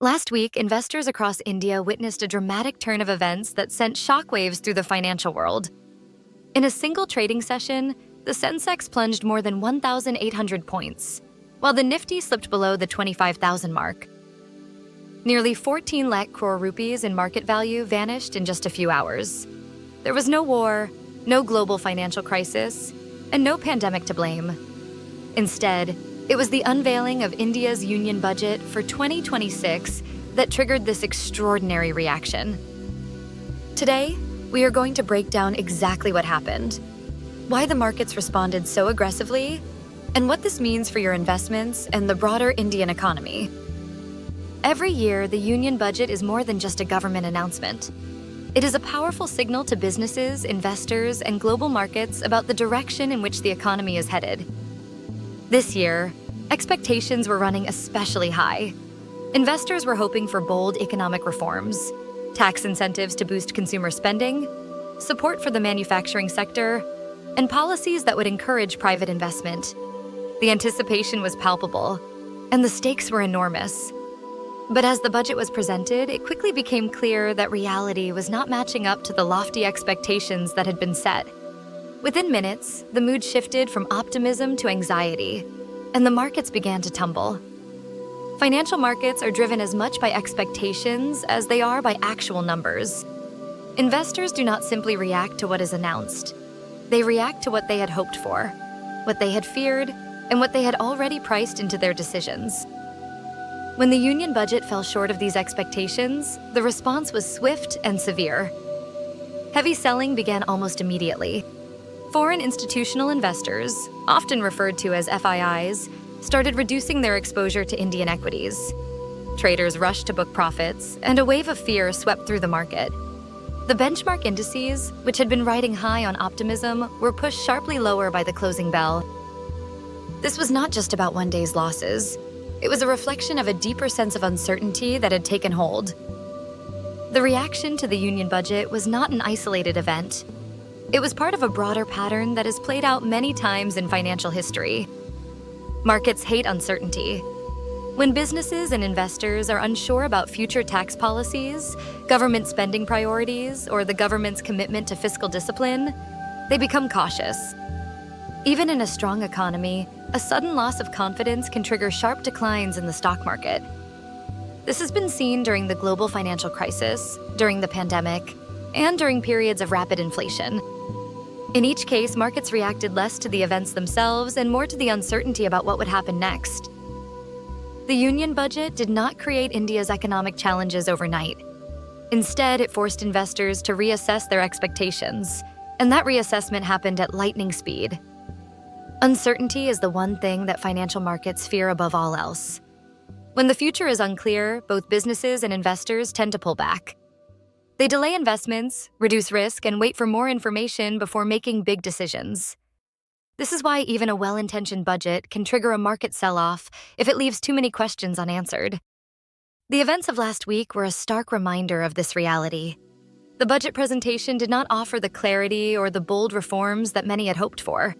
Last week, investors across India witnessed a dramatic turn of events that sent shockwaves through the financial world. In a single trading session, the Sensex plunged more than 1,800 points, while the Nifty slipped below the 25,000 mark. Nearly 14 lakh crore rupees in market value vanished in just a few hours. There was no war, no global financial crisis, and no pandemic to blame. Instead, it was the unveiling of India's union budget for 2026 that triggered this extraordinary reaction. Today, we are going to break down exactly what happened, why the markets responded so aggressively, and what this means for your investments and the broader Indian economy. Every year, the union budget is more than just a government announcement. It is a powerful signal to businesses, investors, and global markets about the direction in which the economy is headed. This year, expectations were running especially high. Investors were hoping for bold economic reforms, tax incentives to boost consumer spending, support for the manufacturing sector, and policies that would encourage private investment. The anticipation was palpable, and the stakes were enormous. But as the budget was presented, it quickly became clear that reality was not matching up to the lofty expectations that had been set. Within minutes, the mood shifted from optimism to anxiety, and the markets began to tumble. Financial markets are driven as much by expectations as they are by actual numbers. Investors do not simply react to what is announced. They react to what they had hoped for, what they had feared, and what they had already priced into their decisions. When the union budget fell short of these expectations, the response was swift and severe. Heavy selling began almost immediately. Foreign institutional investors, often referred to as FIIs, started reducing their exposure to Indian equities. Traders rushed to book profits, and a wave of fear swept through the market. The benchmark indices, which had been riding high on optimism, were pushed sharply lower by the closing bell. This was not just about one day's losses. It was a reflection of a deeper sense of uncertainty that had taken hold. The reaction to the union budget was not an isolated event. It was part of a broader pattern that has played out many times in financial history. Markets hate uncertainty. When businesses and investors are unsure about future tax policies, government spending priorities, or the government's commitment to fiscal discipline, they become cautious. Even in a strong economy, a sudden loss of confidence can trigger sharp declines in the stock market. This has been seen during the global financial crisis, during the pandemic, and during periods of rapid inflation. In each case, markets reacted less to the events themselves and more to the uncertainty about what would happen next. The union budget did not create India's economic challenges overnight. Instead, it forced investors to reassess their expectations, and that reassessment happened at lightning speed. Uncertainty is the one thing that financial markets fear above all else. When the future is unclear, both businesses and investors tend to pull back. They delay investments, reduce risk, and wait for more information before making big decisions. This is why even a well-intentioned budget can trigger a market sell-off if it leaves too many questions unanswered. The events of last week were a stark reminder of this reality. The budget presentation did not offer the clarity or the bold reforms that many had hoped for.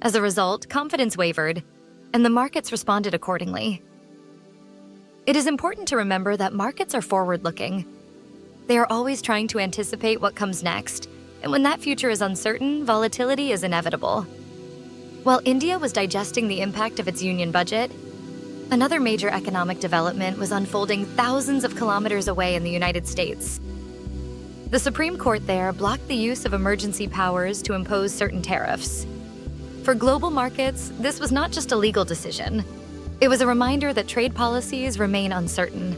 As a result, confidence wavered, and the markets responded accordingly. It is important to remember that markets are forward-looking. They are always trying to anticipate what comes next, and when that future is uncertain, volatility is inevitable. While India was digesting the impact of its union budget, another major economic development was unfolding thousands of kilometers away in the United States. The Supreme Court there blocked the use of emergency powers to impose certain tariffs. For global markets, this was not just a legal decision. It was a reminder that trade policies remain uncertain.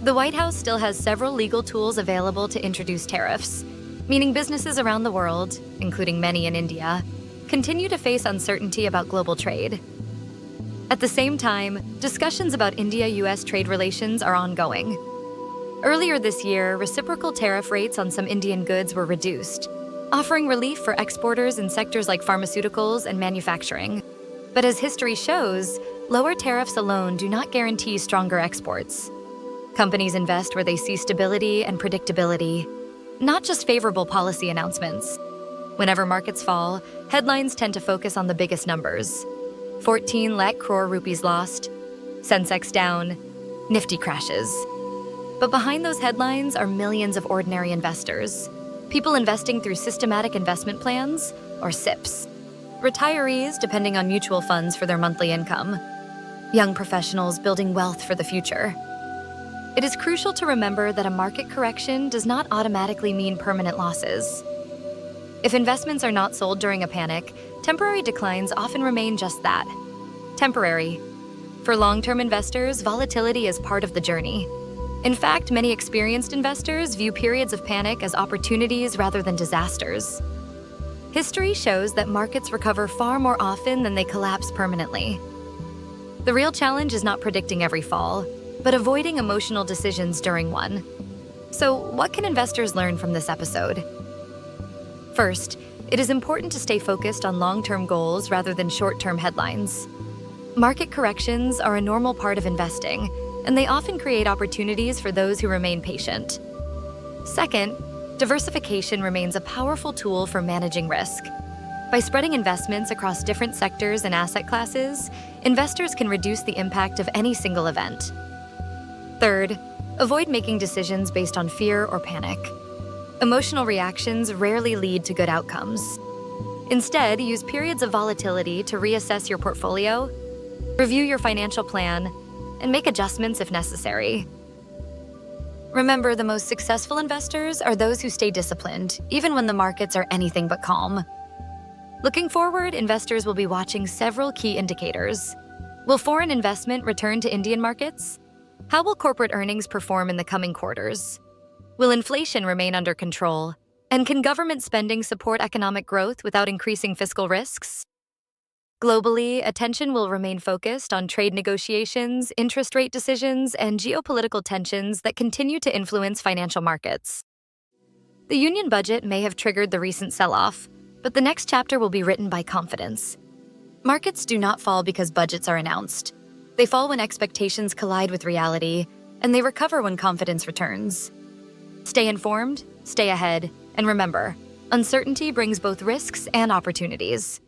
The White House still has several legal tools available to introduce tariffs, meaning businesses around the world, including many in India, continue to face uncertainty about global trade. At the same time, discussions about India-US trade relations are ongoing. Earlier this year, reciprocal tariff rates on some Indian goods were reduced, offering relief for exporters in sectors like pharmaceuticals and manufacturing. But as history shows, lower tariffs alone do not guarantee stronger exports. Companies invest where they see stability and predictability, not just favorable policy announcements. Whenever markets fall, headlines tend to focus on the biggest numbers. 14 lakh crore rupees lost, Sensex down, Nifty crashes. But behind those headlines are millions of ordinary investors, people investing through systematic investment plans, or SIPs, retirees depending on mutual funds for their monthly income, young professionals building wealth for the future. It is crucial to remember that a market correction does not automatically mean permanent losses. If investments are not sold during a panic, temporary declines often remain just that, temporary. For long-term investors, volatility is part of the journey. In fact, many experienced investors view periods of panic as opportunities rather than disasters. History shows that markets recover far more often than they collapse permanently. The real challenge is not predicting every fall, but avoiding emotional decisions during one. So, what can investors learn from this episode? First, it is important to stay focused on long-term goals rather than short-term headlines. Market corrections are a normal part of investing, and they often create opportunities for those who remain patient. Second, diversification remains a powerful tool for managing risk. By spreading investments across different sectors and asset classes, investors can reduce the impact of any single event. Third, avoid making decisions based on fear or panic. Emotional reactions rarely lead to good outcomes. Instead, use periods of volatility to reassess your portfolio, review your financial plan, and make adjustments if necessary. Remember, the most successful investors are those who stay disciplined, even when the markets are anything but calm. Looking forward, investors will be watching several key indicators. Will foreign investment return to Indian markets? How will corporate earnings perform in the coming quarters? Will inflation remain under control? And can government spending support economic growth without increasing fiscal risks? Globally, attention will remain focused on trade negotiations, interest rate decisions, and geopolitical tensions that continue to influence financial markets. The union budget may have triggered the recent sell-off, but the next chapter will be written by confidence. Markets do not fall because budgets are announced. They fall when expectations collide with reality, and they recover when confidence returns. Stay informed, stay ahead, and remember, uncertainty brings both risks and opportunities.